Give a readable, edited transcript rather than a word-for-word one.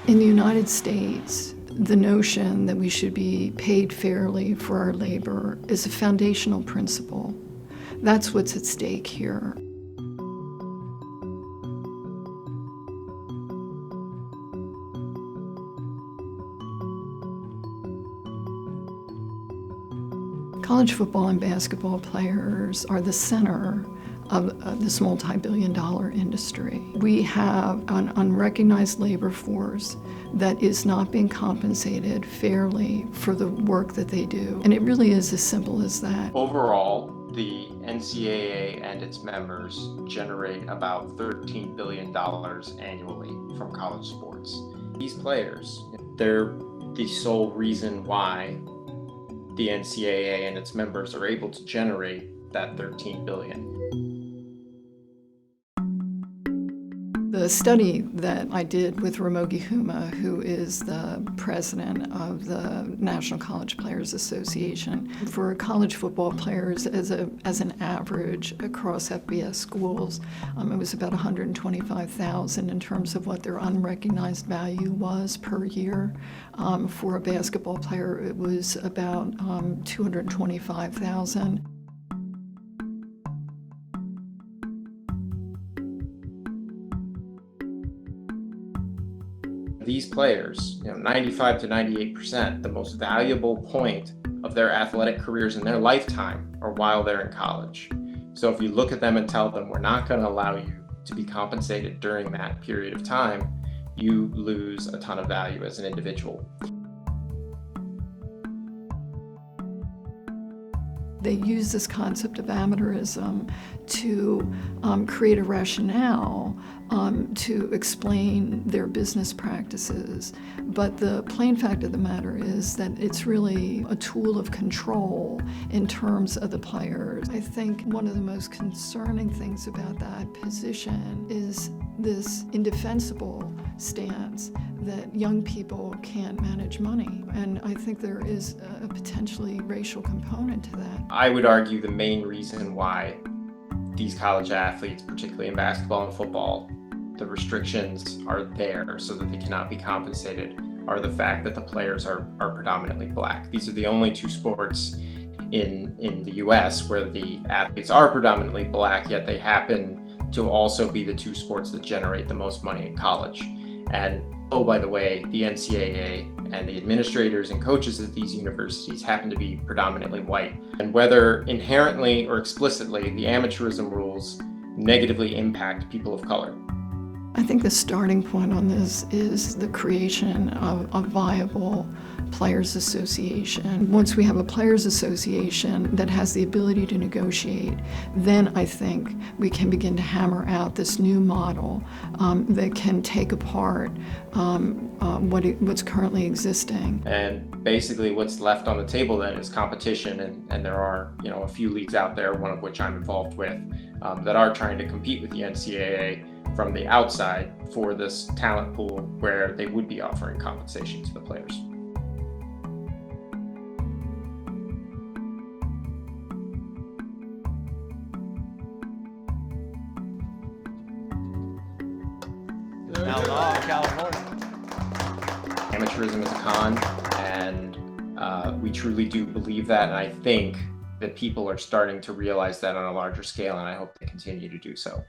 In the United States, the notion that we should be paid fairly for our labor is a foundational principle. That's what's at stake here. College football and basketball players are the center of this multi-billion-dollar industry. We have an unrecognized labor force that is not being compensated fairly for the work that they do. And it really is as simple as that. Overall, the NCAA and its members generate about $13 billion annually from college sports. These players, they're the sole reason why the NCAA and its members are able to generate that $13 billion. The study that I did with Ramogi Huma, who is the president of the National College Players Association, for college football players as an average across FBS schools, it was about $125,000 in terms of what their unrecognized value was per year. For a basketball player, it was about $225,000. These players, 95 to 98%, the most valuable point of their athletic careers in their lifetime are while they're in college. So if you look at them and tell them, we're not going to allow you to be compensated during that period of time, you lose a ton of value as an individual. They use this concept of amateurism to create a rationale to explain their business practices. But the plain fact of the matter is that it's really a tool of control in terms of the players. I think one of the most concerning things about that position is this indefensible stance that young people can't manage money. And I think there is a potentially racial component to that. I would argue the main reason why these college athletes, particularly in basketball and football, the restrictions are there so that they cannot be compensated, are the fact that the players are predominantly Black. These are the only two sports in the US where the athletes are predominantly Black, yet they happen to also be the two sports that generate the most money in college. And oh, by the way, the NCAA and the administrators and coaches at these universities happen to be predominantly white. And whether inherently or explicitly, the amateurism rules negatively impact people of color. I think the starting point on this is the creation of a viable players association. Once we have a players association that has the ability to negotiate, then I think we can begin to hammer out this new model that can take apart what's currently existing. And basically what's left on the table then is competition, and there are a few leagues out there, one of which I'm involved with, that are trying to compete with the NCAA from the outside for this talent pool where they would be offering compensation to the players. California. Amateurism is a con, and we truly do believe that, and I think that people are starting to realize that on a larger scale, and I hope they continue to do so.